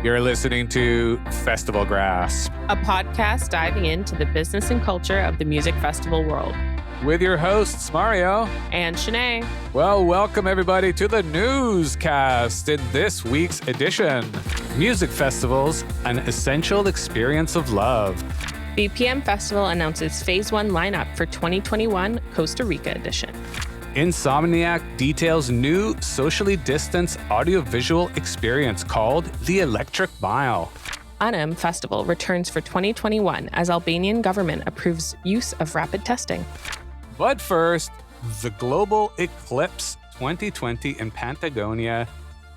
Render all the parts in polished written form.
You're listening to Festival Grasp, a podcast diving into the business and culture of the music festival world. With your hosts, Mario and Shanae. Well, welcome everybody to the newscast in this week's edition. Music festivals, an essential experience of love. BPM Festival announces Phase 1 lineup for 2021 Costa Rica edition. Insomniac details new socially distanced audiovisual experience called The Electric Mile. UNM Festival returns for 2021 as Albanian government approves use of rapid testing. But first, the global Eclipse 2020 in Patagonia.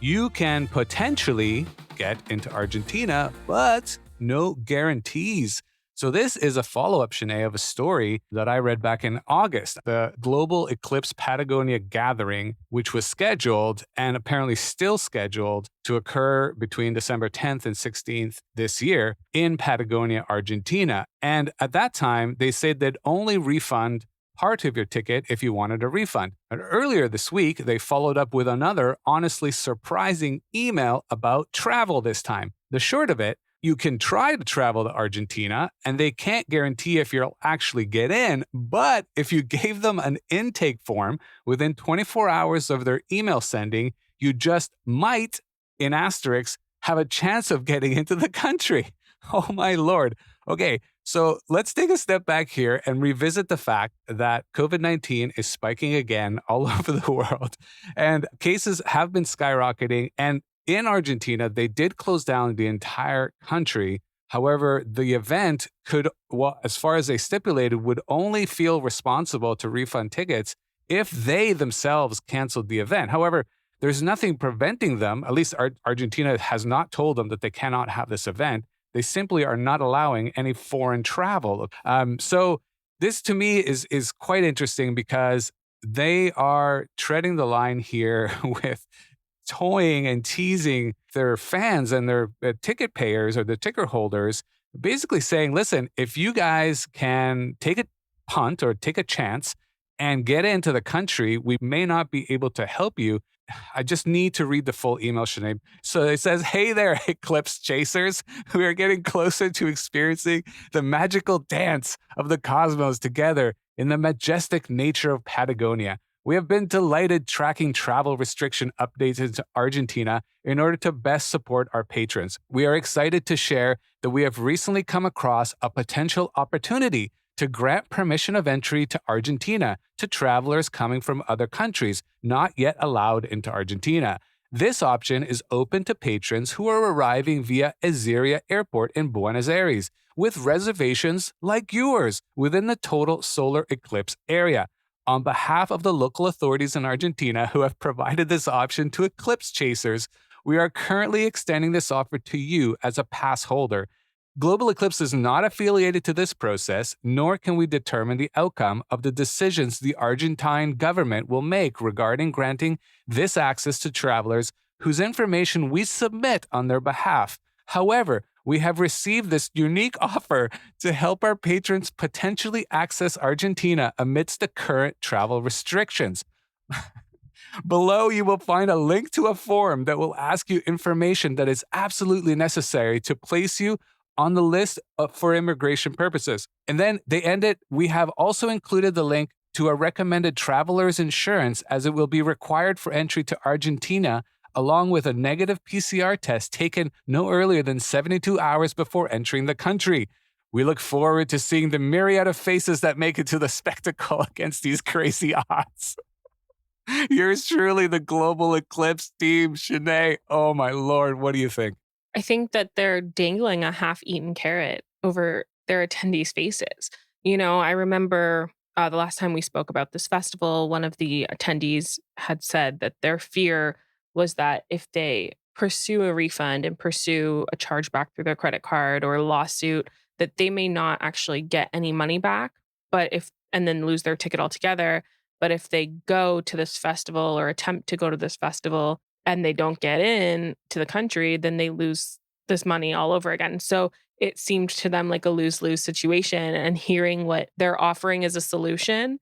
You can potentially get into Argentina, but no guarantees. So this is a follow-up, Shanae, of a story that I read back in August. The Global Eclipse Patagonia Gathering, which was scheduled and apparently still scheduled to occur between December 10th and 16th this year in Patagonia, Argentina. And at that time, they said they'd only refund part of your ticket if you wanted a refund. And earlier this week, they followed up with another honestly surprising email about travel this time. The short of it, you can try to travel to Argentina, and they can't guarantee if you'll actually get in, but if you gave them an intake form within 24 hours of their email sending, you just might, in asterisks, have a chance of getting into the country. Oh my Lord. Okay, so let's take a step back here and revisit the fact that COVID-19 is spiking again all over the world, and cases have been skyrocketing, and in Argentina, they did close down the entire country. However, the event could, well, as far as they stipulated, would only feel responsible to refund tickets if they themselves canceled the event. However, there's nothing preventing them, at least Argentina has not told them that they cannot have this event. They simply are not allowing any foreign travel. So this to me is quite interesting because they are treading the line here with toying and teasing their fans and their ticket payers or the ticket holders, basically saying, listen, if you guys can take a punt or take a chance and get into the country, we may not be able to help you. I just need to read the full email, Sinead. So it says, hey there, Eclipse chasers. We are getting closer to experiencing the magical dance of the cosmos together in the majestic nature of Patagonia. We have been delighted tracking travel restriction updates into Argentina in order to best support our patrons. We are excited to share that we have recently come across a potential opportunity to grant permission of entry to Argentina to travelers coming from other countries not yet allowed into Argentina. This option is open to patrons who are arriving via Ezeiza Airport in Buenos Aires with reservations like yours within the total solar eclipse area. On behalf of the local authorities in Argentina who have provided this option to Eclipse chasers, we are currently extending this offer to you as a pass holder. Global Eclipse is not affiliated to this process, nor can we determine the outcome of the decisions the Argentine government will make regarding granting this access to travelers whose information we submit on their behalf. However, we have received this unique offer to help our patrons potentially access Argentina amidst the current travel restrictions. Below, you will find a link to a form that will ask you information that is absolutely necessary to place you on the list for immigration purposes. And then they end it, we have also included the link to a recommended traveler's insurance as it will be required for entry to Argentina along with a negative PCR test taken no earlier than 72 hours before entering the country. We look forward to seeing the myriad of faces that make it to the spectacle against these crazy odds. Yours truly, the Global Eclipse team, Shanae. Oh my Lord, what do you think? I think that they're dangling a half-eaten carrot over their attendees' faces. You know, I remember the last time we spoke about this festival, one of the attendees had said that their fear was that if they pursue a refund and pursue a chargeback through their credit card or a lawsuit, that they may not actually get any money back, and then lose their ticket altogether. But if they go to this festival or attempt to go to this festival and they don't get in to the country, then they lose this money all over again. So it seemed to them like a lose-lose situation, and hearing what they're offering as a solution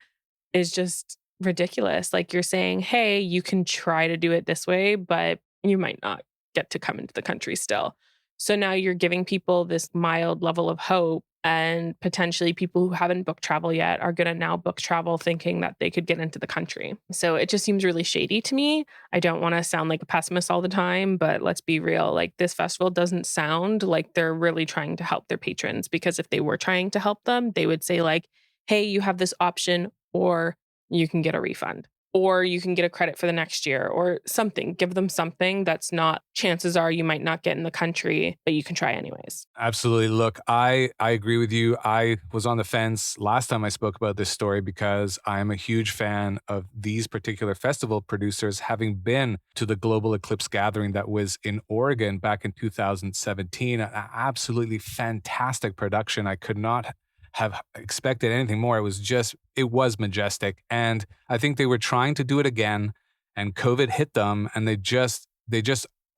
is just ridiculous. Like, you're saying, hey, you can try to do it this way, but you might not get to come into the country still. So now you're giving people this mild level of hope, and potentially people who haven't booked travel yet are going to now book travel thinking that they could get into the country. So it just seems really shady to me. I don't want to sound like a pessimist all the time, but let's be real. Like, this festival doesn't sound like they're really trying to help their patrons, because if they were trying to help them, they would say like, "Hey, you have this option, or you can get a refund, or you can get a credit for the next year," or something. Give them something that's not, chances are you might not get in the country, but you can try anyways. Absolutely. Look, I agree with you. I was on the fence last time I spoke about this story because I'm a huge fan of these particular festival producers, having been to the Global Eclipse gathering that was in Oregon back in 2017. An absolutely fantastic production. I could not have expected anything more. It was majestic. And I think they were trying to do it again, and COVID hit them, and they just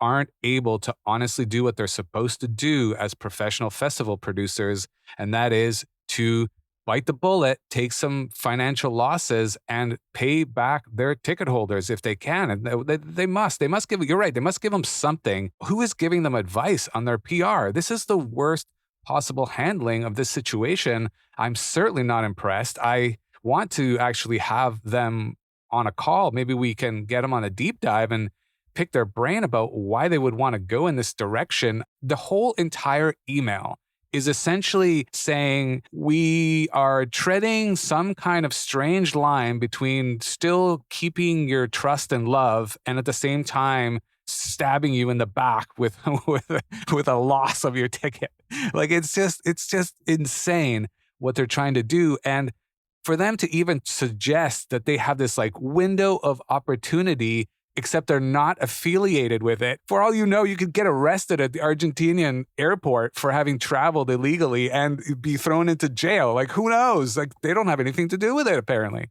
aren't able to honestly do what they're supposed to do as professional festival producers, and that is to bite the bullet, take some financial losses, and pay back their ticket holders if they can. And they must give, you're right, they must give them something. Who is giving them advice on their PR? This is the worst possible handling of this situation. I'm certainly not impressed. I want to actually have them on a call. Maybe we can get them on a deep dive and pick their brain about why they would want to go in this direction. The whole entire email is essentially saying we are treading some kind of strange line between still keeping your trust and love and at the same time stabbing you in the back with with a loss of your ticket. Like, it's just insane what they're trying to do. And for them to even suggest that they have this like window of opportunity, except they're not affiliated with it. For all you know, you could get arrested at the Argentinian airport for having traveled illegally and be thrown into jail. Like, who knows? Like, they don't have anything to do with it, apparently.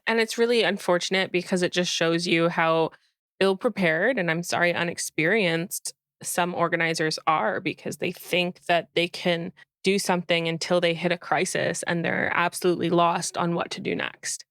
And it's really unfortunate because it just shows you how ill prepared, and I'm sorry, unexperienced some organizers are, because they think that they can do something until they hit a crisis and they're absolutely lost on what to do next.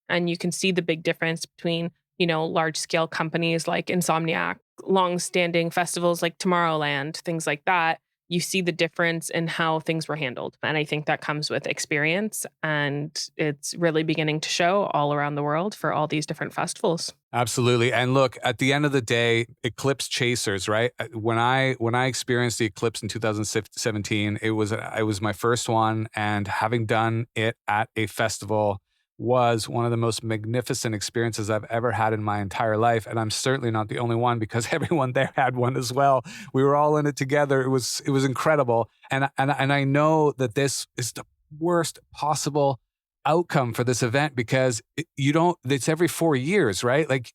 And you can see the big difference between, large scale companies like Insomniac, long standing festivals like Tomorrowland, things like that. You see the difference in how things were handled. And I think that comes with experience. And it's really beginning to show all around the world for all these different festivals. Absolutely. And look, at the end of the day, Eclipse chasers, right? When I experienced the Eclipse in 2017, it was my first one, and having done it at a festival was one of the most magnificent experiences I've ever had in my entire life. And I'm certainly not the only one, because everyone there had one as well. We were all in it together. It was incredible. And I know that this is the worst possible outcome for this event, because it's every 4 years, right? Like,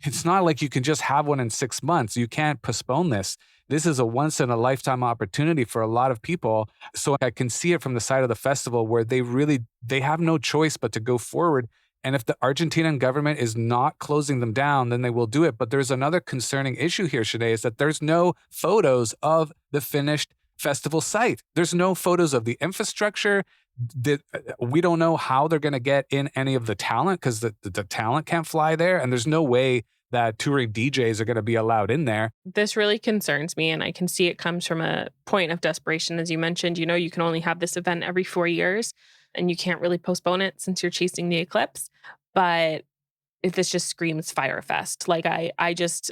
it's not like you can just have one in 6 months. You can't postpone this. This is a once in a lifetime opportunity for a lot of people. So I can see it from the side of the festival, where they have no choice but to go forward. And if the Argentinian government is not closing them down, then they will do it. But there's another concerning issue here, Sinead, is that there's no photos of the finished festival site. There's no photos of the infrastructure. We don't know how they're going to get in any of the talent, because the talent can't fly there. And there's no way that touring DJs are going to be allowed in there. This really concerns me, and I can see it comes from a point of desperation. As you mentioned, you can only have this event every 4 years, and you can't really postpone it since you're chasing the eclipse. But if this just screams Fire Fest. Like, I just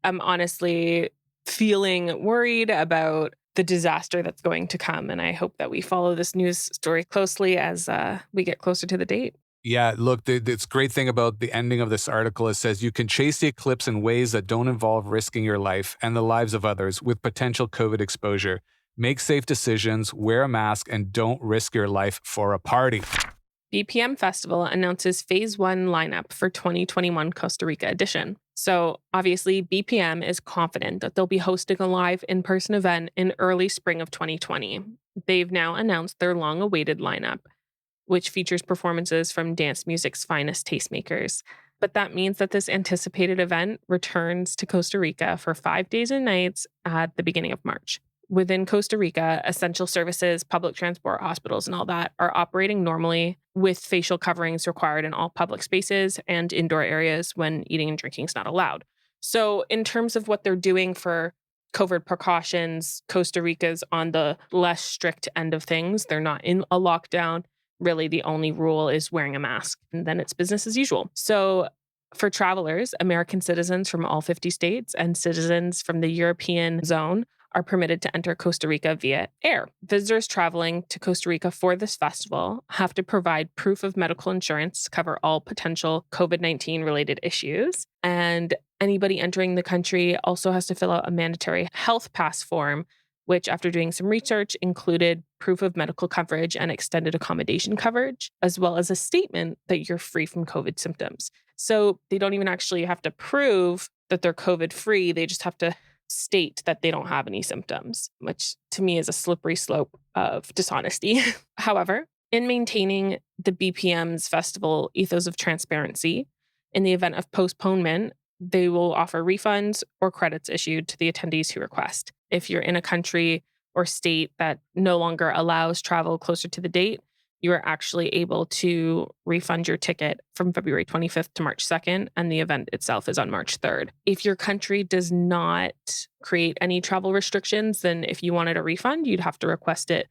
am honestly feeling worried about the disaster that's going to come. And I hope that we follow this news story closely as we get closer to the date. Yeah, look, this great thing about the ending of this article, it says you can chase the eclipse in ways that don't involve risking your life and the lives of others with potential COVID exposure. Make safe decisions, wear a mask, and don't risk your life for a party. BPM Festival announces Phase 1 lineup for 2021 Costa Rica edition. So obviously, BPM is confident that they'll be hosting a live in-person event in early spring of 2020. They've now announced their long-awaited lineup, which features performances from dance music's finest tastemakers. But that means that this anticipated event returns to Costa Rica for 5 days and nights at the beginning of March. Within Costa Rica, essential services, public transport, hospitals, and all that are operating normally, with facial coverings required in all public spaces and indoor areas when eating and drinking is not allowed. So in terms of what they're doing for COVID precautions. Costa Rica's on the less strict end of things. They're not in a lockdown. Really, the only rule is wearing a mask, and then it's business as usual. So for travelers, American citizens from all 50 states and citizens from the European zone are permitted to enter Costa Rica via air. Visitors traveling to Costa Rica for this festival have to provide proof of medical insurance to cover all potential COVID-19 related issues. And anybody entering the country also has to fill out a mandatory health pass form, which, after doing some research, included proof of medical coverage and extended accommodation coverage, as well as a statement that you're free from COVID symptoms. So they don't even actually have to prove that they're COVID free. They just have to state that they don't have any symptoms, which to me is a slippery slope of dishonesty. However, in maintaining the BPM's festival ethos of transparency, in the event of postponement, they will offer refunds or credits issued to the attendees who request. If you're in a country or state that no longer allows travel closer to the date, you are actually able to refund your ticket from February 25th to March 2nd, and the event itself is on March 3rd. If your country does not create any travel restrictions, then if you wanted a refund, you'd have to request it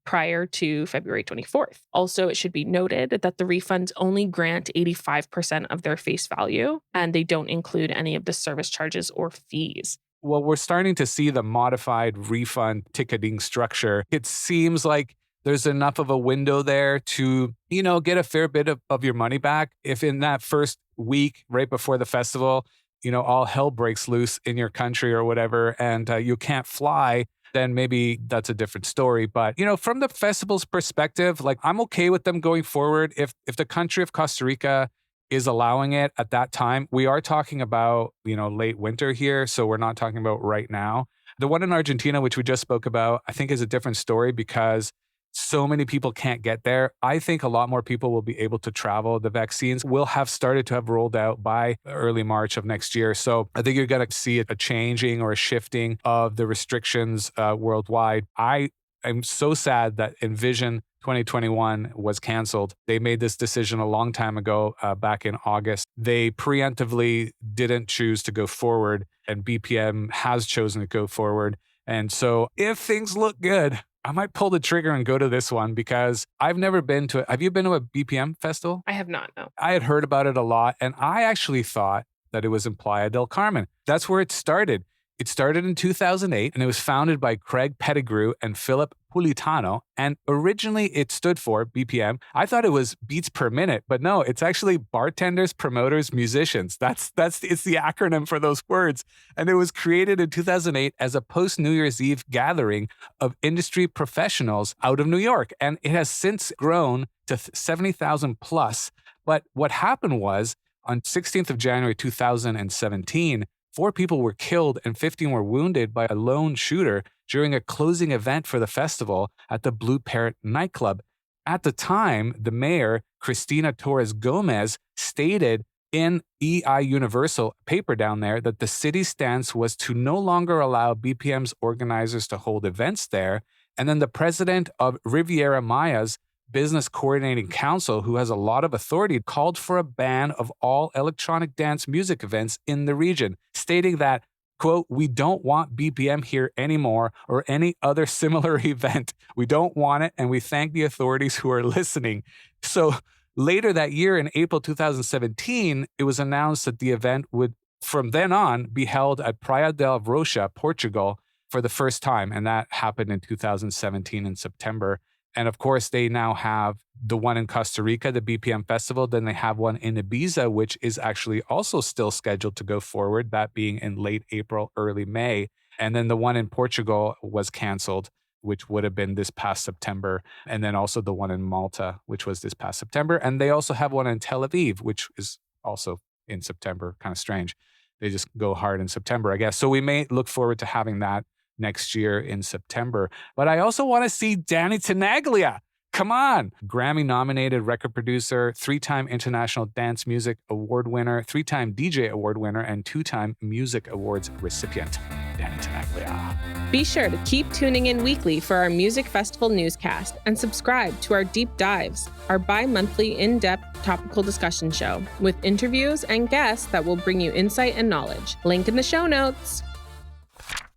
prior to February 24th. Also, it should be noted that the refunds only grant 85% of their face value, and they don't include any of the service charges or fees. Well, we're starting to see the modified refund ticketing structure. It seems like there's enough of a window there to, get a fair bit of your money back. If in that first week, right before the festival, all hell breaks loose in your country or whatever, and you can't fly, then maybe that's a different story. But, from the festival's perspective, I'm okay with them going forward. If the country of Costa Rica is allowing it at that time, we are talking about, late winter here. So we're not talking about right now. The one in Argentina, which we just spoke about, I think is a different story because so many people can't get there. I think a lot more people will be able to travel. The vaccines will have started to have rolled out by early March of next year. So I think you're going to see a changing or a shifting of the restrictions worldwide. I am so sad that Envision 2021 was canceled. They made this decision a long time ago, back in August. They preemptively didn't choose to go forward, and BPM has chosen to go forward. And so if things look good, I might pull the trigger and go to this one because I've never been to it. Have you been to a BPM festival? I have not, no. I had heard about it a lot, and I actually thought that it was in Playa del Carmen. That's where it started. It started in 2008, and it was founded by Craig Pettigrew and Philip Pulitano. And originally it stood for BPM. I thought it was beats per minute, but no, it's actually bartenders, promoters, musicians. It's the acronym for those words. And it was created in 2008 as a post-New Year's Eve gathering of industry professionals out of New York. And it has since grown to 70,000 plus. But what happened was on 16th of January, 2017, 4 people were killed and 15 were wounded by a lone shooter during a closing event for the festival at the Blue Parrot nightclub. At the time, the mayor, Cristina Torres Gomez, stated in EI Universal paper down there that the city's stance was to no longer allow BPM's organizers to hold events there. And then the president of Riviera Maya's Business Coordinating Council, who has a lot of authority, called for a ban of all electronic dance music events in the region, stating that, quote, "We don't want BPM here anymore or any other similar event. We don't want it, and we thank the authorities who are listening." So later that year, in April 2017, it was announced that the event would, from then on, be held at Praia del Rocha, Portugal, for the first time. And that happened in 2017 in September. And of course, they now have the one in Costa Rica, the BPM Festival. Then they have one in Ibiza, which is actually also still scheduled to go forward, that being in late April, early May. And then the one in Portugal was canceled, which would have been this past September. And then also the one in Malta, which was this past September. And they also have one in Tel Aviv, which is also in September. Kind of strange. They just go hard in September, I guess. So we may look forward to having that next year in September. But I also want to see Danny Tenaglia. Come on. Grammy-nominated record producer, 3-time International Dance Music Award winner, 3-time DJ Award winner, and 2-time Music Awards recipient, Danny Tenaglia. Be sure to keep tuning in weekly for our music festival newscast and subscribe to our Deep Dives, our bi-monthly in-depth topical discussion show with interviews and guests that will bring you insight and knowledge. Link in the show notes.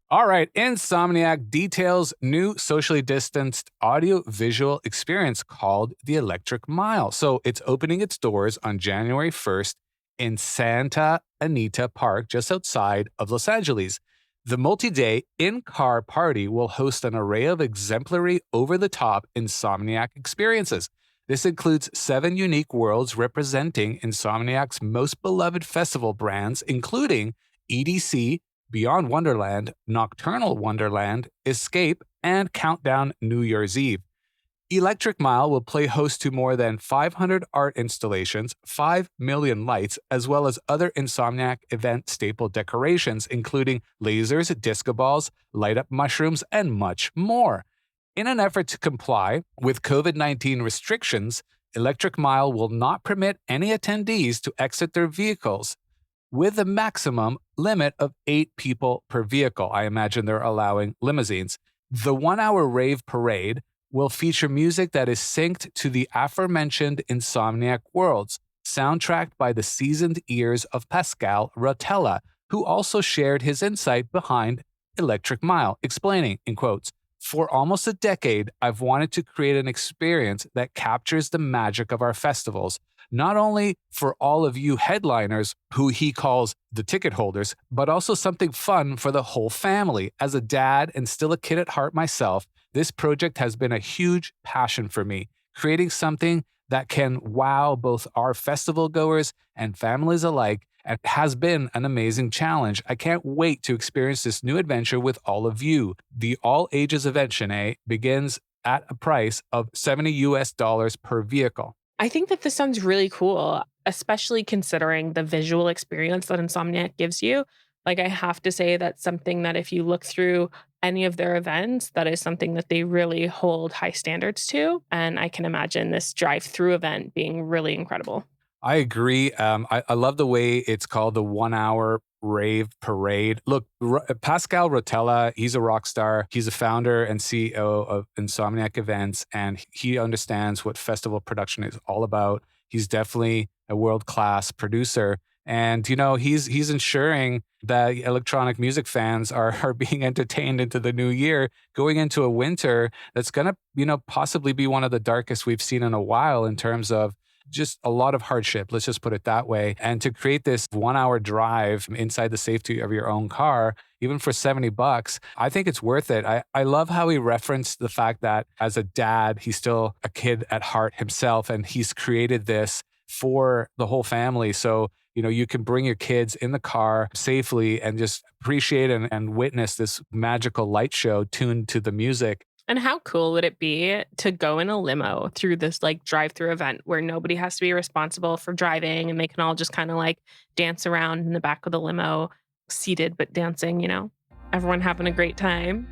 All right, Insomniac details new socially distanced audio-visual experience called the Electric Mile. So it's opening its doors on January 1st in Santa Anita Park, just outside of Los Angeles. The multi-day in-car party will host an array of exemplary over-the-top Insomniac experiences. This includes 7 unique worlds representing Insomniac's most beloved festival brands, including EDC, Beyond Wonderland, Nocturnal Wonderland, Escape, and Countdown New Year's Eve. Electric Mile will play host to more than 500 art installations, 5 million lights, as well as other Insomniac event staple decorations, including lasers, disco balls, light up mushrooms, and much more. In an effort to comply with COVID-19 restrictions, Electric Mile will not permit any attendees to exit their vehicles with a maximum limit of 8 people per vehicle. I imagine they're allowing limousines. The 1-hour rave parade will feature music that is synced to the aforementioned Insomniac worlds, soundtracked by the seasoned ears of Pascal Rotella, who also shared his insight behind Electric Mile, explaining, in quotes, "For almost a decade, I've wanted to create an experience that captures the magic of our festivals, not only for all of you headliners, who he calls the ticket holders, but also something fun for the whole family. As a dad and still a kid at heart myself, this project has been a huge passion for me, creating something that can wow both our festival goers and families alike, and has been an amazing challenge. I can't wait to experience this new adventure with all of you. The all ages event, Shanae, begins at a price of $70 per vehicle." I think that this sounds really cool, especially considering the visual experience that Insomniac gives you. Like, I have to say that's something that if you look through any of their events, that is something that they really hold high standards to. And I can imagine this drive-through event being really incredible. I agree. I love the way it's called the 1-hour rave parade. Look, Pascal Rotella, he's a rock star. He's a founder and CEO of Insomniac Events, and he understands what festival production is all about. He's definitely a world-class producer. And, he's ensuring that electronic music fans are being entertained into the new year, going into a winter that's going to, possibly be one of the darkest we've seen in a while in terms of just a lot of hardship, let's just put it that way. And to create this 1-hour drive inside the safety of your own car, even for $70, I think it's worth it. I love how he referenced the fact that as a dad, he's still a kid at heart himself, and he's created this for the whole family. So, you can bring your kids in the car safely and just appreciate and witness this magical light show tuned to the music. And how cool would it be to go in a limo through this like drive-through event where nobody has to be responsible for driving and they can all just kind of like dance around in the back of the limo, seated but dancing, everyone having a great time.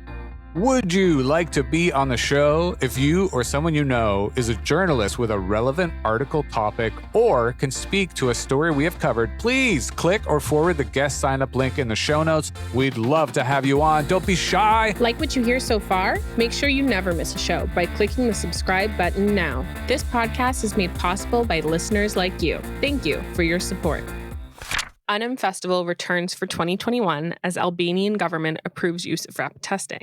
Would you like to be on the show? If you or someone you know is a journalist with a relevant article topic or can speak to a story we have covered, please click or forward the guest sign-up link in the show notes. We'd love to have you on. Don't be shy. Like what you hear so far? Make sure you never miss a show by clicking the subscribe button now. This podcast is made possible by listeners like you. Thank you for your support. Unum Festival returns for 2021 as Albanian government approves use of rapid testing.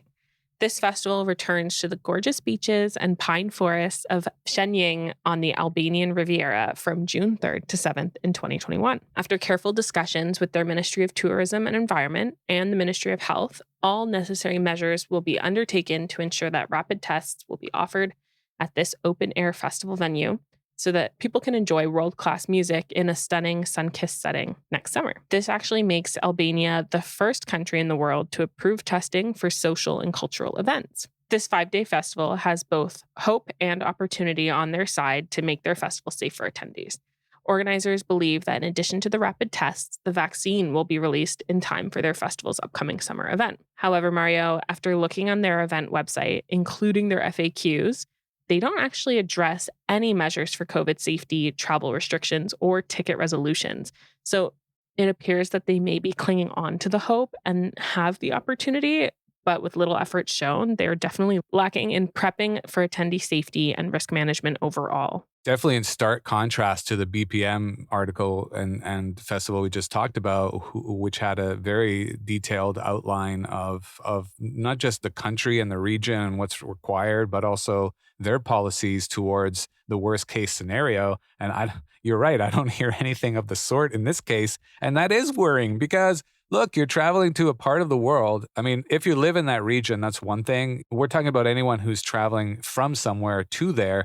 This festival returns to the gorgeous beaches and pine forests of Shenyang on the Albanian Riviera from June 3rd to 7th in 2021. After careful discussions with their Ministry of Tourism and Environment and the Ministry of Health, all necessary measures will be undertaken to ensure that rapid tests will be offered at this open-air festival venue so that people can enjoy world-class music in a stunning sun-kissed setting next summer. This actually makes Albania the first country in the world to approve testing for social and cultural events. This 5-day festival has both hope and opportunity on their side to make their festival safe for attendees. Organizers believe that in addition to the rapid tests, the vaccine will be released in time for their festival's upcoming summer event. However, Mario, after looking on their event website, including their FAQs, they don't actually address any measures for COVID safety, travel restrictions, or ticket resolutions. So it appears that they may be clinging on to the hope and have the opportunity, but with little effort shown, they're definitely lacking in prepping for attendee safety and risk management overall. Definitely in stark contrast to the BPM article and festival we just talked about, which had a very detailed outline of not just the country and the region and what's required, but also their policies towards the worst case scenario. And you're right, I don't hear anything of the sort in this case, and that is worrying because look, you're traveling to a part of the world. I mean, if you live in that region, that's one thing. We're talking about anyone who's traveling from somewhere to there.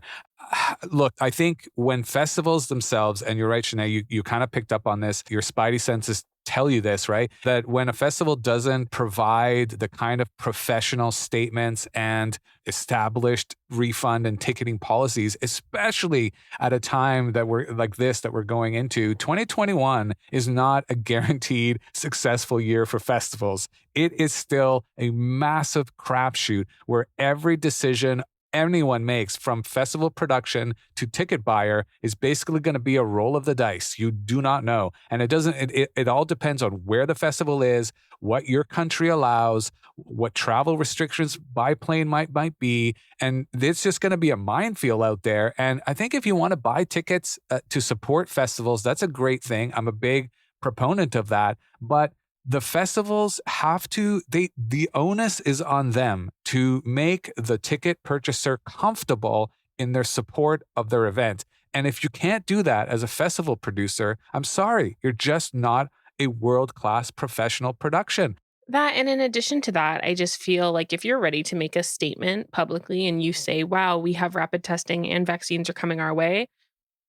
Look, I think when festivals themselves, and you're right, Shanae, you kind of picked up on this, your spidey senses tell you this, right? That when a festival doesn't provide the kind of professional statements and established refund and ticketing policies, especially at a time that we're like this, that we're going into, 2021 is not a guaranteed successful year for festivals. It is still a massive crapshoot where every decision anyone makes from festival production to ticket buyer is basically going to be a roll of the dice. You do not know. And it all depends on where the festival is, what your country allows, what travel restrictions by plane might be. And it's just going to be a minefield out there. And I think if you want to buy tickets to support festivals, that's a great thing. I'm a big proponent of that. But the festivals the onus is on them to make the ticket purchaser comfortable in their support of their event. And if you can't do that as a festival producer, I'm sorry, you're just not a world-class professional production. That, and in addition to that, I just feel like if you're ready to make a statement publicly and you say, wow, we have rapid testing and vaccines are coming our way,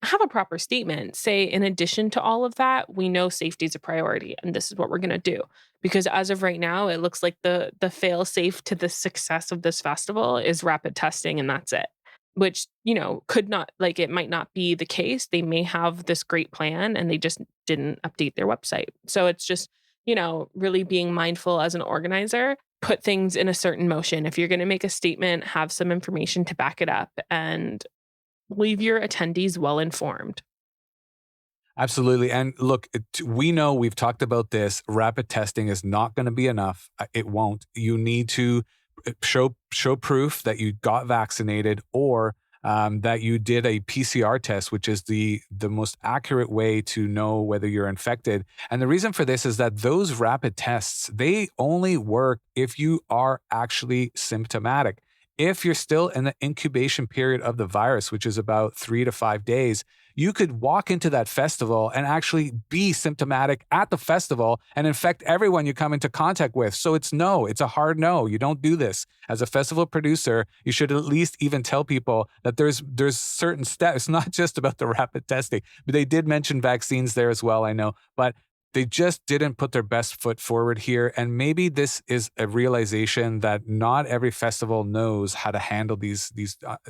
have a proper statement. Say, in addition to all of that, we know safety is a priority and this is what we're going to do. Because as of right now, it looks like the fail safe to the success of this festival is rapid testing and that's it. Which, could not, like, it might not be the case. They may have this great plan and they just didn't update their website. So it's just, really being mindful as an organizer, put things in a certain motion. If you're going to make a statement, have some information to back it up and leave your attendees well informed. Absolutely. And look, we know we've talked about this. Rapid testing is not going to be enough. It won't. You need to show proof that you got vaccinated or that you did a PCR test, which is the most accurate way to know whether you're infected. And the reason for this is that those rapid tests, they only work if you are actually symptomatic. If you're still in the incubation period of the virus, which is about 3 to 5 days, you could walk into that festival and actually be symptomatic at the festival and infect everyone you come into contact with. So it's a hard no. You don't do this. As a festival producer, you should at least even tell people that there's certain steps. It's not just about the rapid testing, but they did mention vaccines there as well, I know. But they just didn't put their best foot forward here. And maybe this is a realization that not every festival knows how to handle these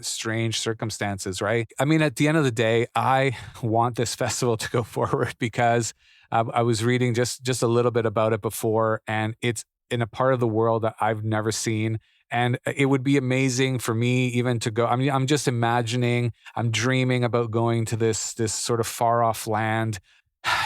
strange circumstances, right? I mean, at the end of the day, I want this festival to go forward because I was reading just a little bit about it before, and it's in a part of the world that I've never seen. And it would be amazing for me even to go. I mean, I'm just imagining, I'm dreaming about going to this sort of far off land,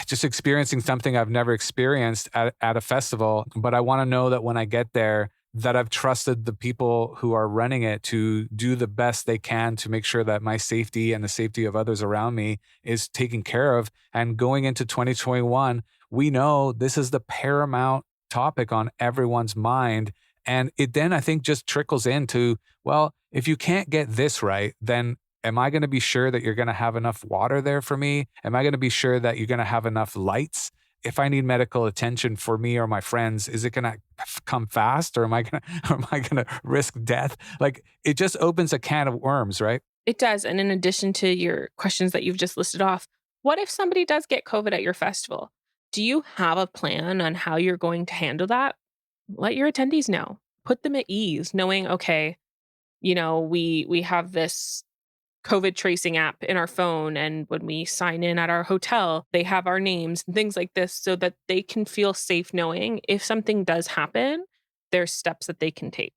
just experiencing something I've never experienced at a festival. But I want to know that when I get there, that I've trusted the people who are running it to do the best they can to make sure that my safety and the safety of others around me is taken care of. And going into 2021, we know this is the paramount topic on everyone's mind. And it then, I think, just trickles into, well, if you can't get this right, then am I going to be sure that you're going to have enough water there for me? Am I going to be sure that you're going to have enough lights? If I need medical attention for me or my friends, is it going to come fast, or am I going to risk death? Like, it just opens a can of worms, right? It does. And in addition to your questions that you've just listed off, what if somebody does get COVID at your festival? Do you have a plan on how you're going to handle that? Let your attendees know. Put them at ease, knowing, okay, we have this COVID tracing app in our phone. And when we sign in at our hotel, they have our names and things like this so that they can feel safe knowing if something does happen, there's steps that they can take.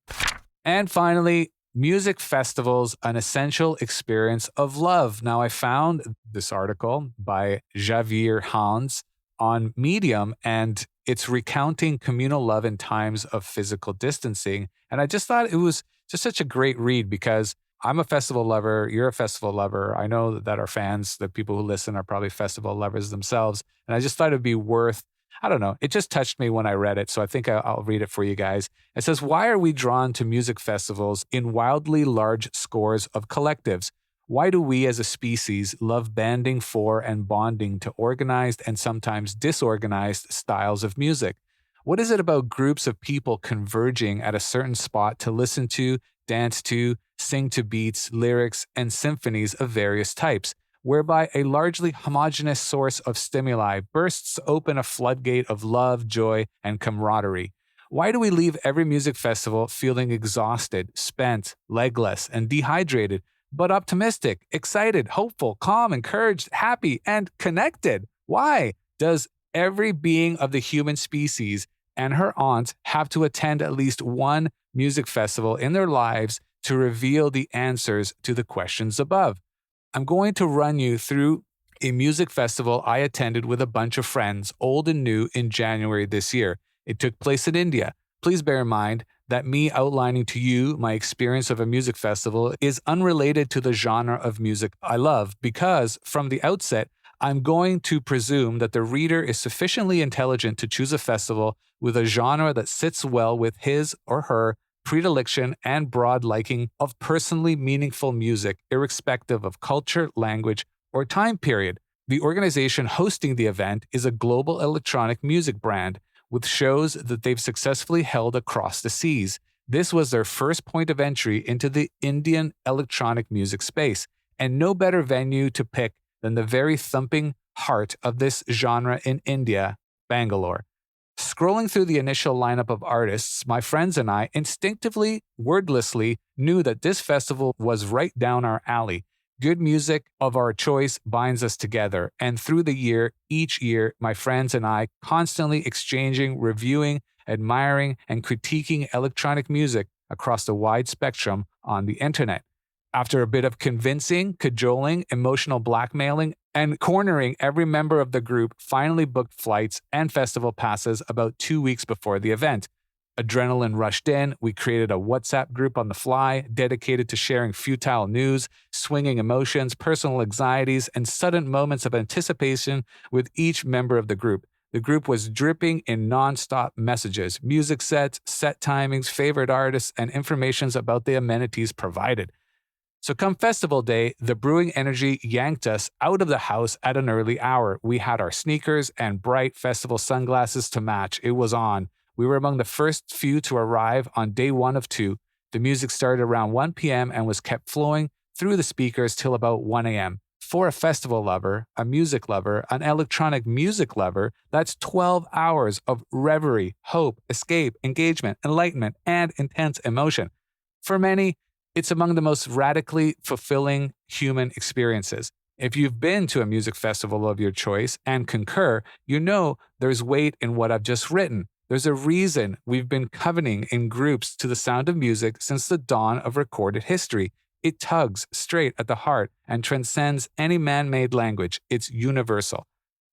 And finally, music festivals, an essential experience of love. Now, I found this article by Javier Hans on Medium, and It's recounting communal love in times of physical distancing. And I just thought it was just such a great read because I'm a festival lover. You're a festival lover. I know that our fans, the people who listen, are probably festival lovers themselves. And I just thought it'd be worth, I don't know, it just touched me when I read it. So I think I'll read it for you guys. It says, why are we drawn to music festivals in wildly large scores of collectives? Why do we as a species love banding for and bonding to organized and sometimes disorganized styles of music? What is it about groups of people converging at a certain spot to listen to, dance to, sing to beats, lyrics, and symphonies of various types, whereby a largely homogeneous source of stimuli bursts open a floodgate of love, joy, and camaraderie? Why do we leave every music festival feeling exhausted, spent, legless, and dehydrated, but optimistic, excited, hopeful, calm, encouraged, happy, and connected? Why does every being of the human species and her aunt have to attend at least one music festival in their lives to reveal the answers to the questions above? I'm going to run you through a music festival I attended with a bunch of friends, old and new, in January this year. It took place in India. Please bear in mind that me outlining to you my experience of a music festival is unrelated to the genre of music I love because, from the outset, I'm going to presume that the reader is sufficiently intelligent to choose a festival with a genre that sits well with his or her predilection and broad liking of personally meaningful music, irrespective of culture, language, or time period. The organization hosting the event is a global electronic music brand with shows that they've successfully held across the seas. This was their first point of entry into the Indian electronic music space, and no better venue to pick than the very thumping heart of this genre in India, Bangalore. Scrolling through the initial lineup of artists, my friends and I instinctively, wordlessly, knew that this festival was right down our alley. Good music of our choice binds us together, and through the year, each year, my friends and I constantly exchanging, reviewing, admiring, and critiquing electronic music across the wide spectrum on the internet. After a bit of convincing, cajoling, emotional blackmailing, and cornering, every member of the group finally booked flights and festival passes about 2 weeks before the event. Adrenaline rushed in. We created a WhatsApp group on the fly, dedicated to sharing futile news, swinging emotions, personal anxieties, and sudden moments of anticipation with each member of the group. The group was dripping in non-stop messages, music sets, set timings, favorite artists, and informations about the amenities provided. So come festival day, the brewing energy yanked us out of the house at an early hour. We had our sneakers and bright festival sunglasses to match. It was on. We were among the first few to arrive on day 1 of 2. The music started around 1 p.m. and was kept flowing through the speakers till about 1 a.m. For a festival lover, a music lover, an electronic music lover, that's 12 hours of reverie, hope, escape, engagement, enlightenment, and intense emotion. For many, it's among the most radically fulfilling human experiences. If you've been to a music festival of your choice and concur, you know there's weight in what I've just written. There's a reason we've been covening in groups to the sound of music since the dawn of recorded history. It tugs straight at the heart and transcends any man-made language. It's universal.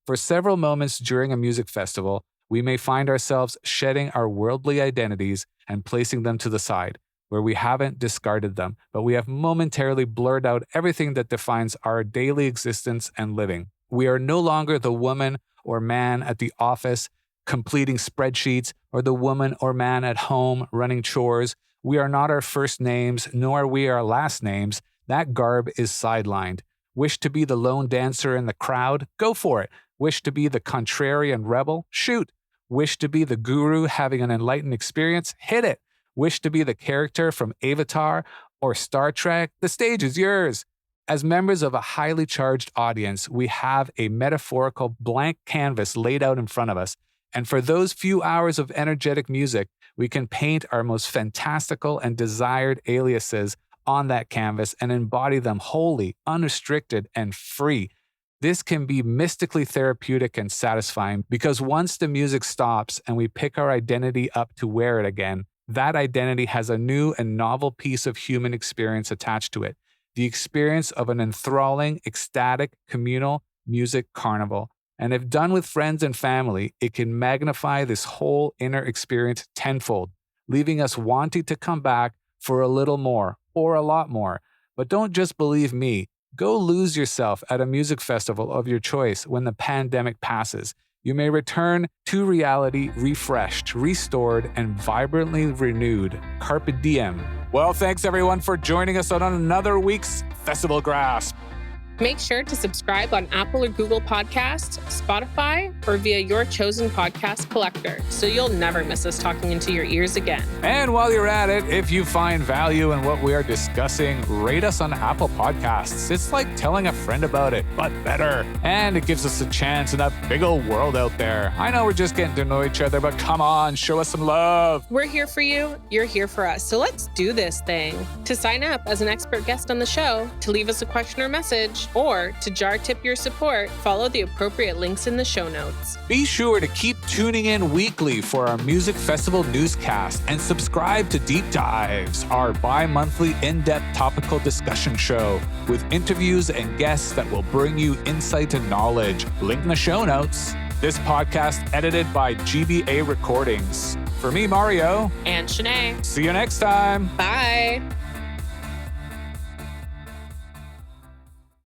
For several moments during a music festival, we may find ourselves shedding our worldly identities and placing them to the side, where we haven't discarded them, but we have momentarily blurred out everything that defines our daily existence and living. We are no longer the woman or man at the office completing spreadsheets, or the woman or man at home running chores. We are not our first names, nor are we our last names. That garb is sidelined. Wish to be the lone dancer in the crowd? Go for it. Wish to be the contrarian rebel? Shoot. Wish to be the guru having an enlightened experience? Hit it. Wish to be the character from Avatar or Star Trek? The stage is yours. As members of a highly charged audience, we have a metaphorical blank canvas laid out in front of us. And for those few hours of energetic music, we can paint our most fantastical and desired aliases on that canvas and embody them wholly, unrestricted, and free. This can be mystically therapeutic and satisfying because once the music stops and we pick our identity up to wear it again, that identity has a new and novel piece of human experience attached to it. The experience of an enthralling, ecstatic, communal music carnival. And if done with friends and family, it can magnify this whole inner experience tenfold, leaving us wanting to come back for a little more or a lot more. But don't just believe me. Go lose yourself at a music festival of your choice when the pandemic passes. You may return to reality refreshed, restored, and vibrantly renewed. Carpe diem. Well, thanks everyone for joining us on another week's Festival Grasp. Make sure to subscribe on Apple or Google Podcasts, Spotify, or via your chosen podcast collector, so you'll never miss us talking into your ears again. And while you're at it, if you find value in what we are discussing, rate us on Apple Podcasts. It's like telling a friend about it, but better. And it gives us a chance in that big old world out there. I know we're just getting to know each other, but come on, show us some love. We're here for you, you're here for us, so let's do this thing. To sign up as an expert guest on the show, to leave us a question or message, or to jar tip your support, follow the appropriate links in the show notes. Be sure to keep tuning in weekly for our Music Festival newscast and subscribe to Deep Dives, our bi-monthly in-depth topical discussion show with interviews and guests that will bring you insight and knowledge. Link in the show notes. This podcast edited by GBA Recordings. For me, Mario. And Shanae. See you next time. Bye.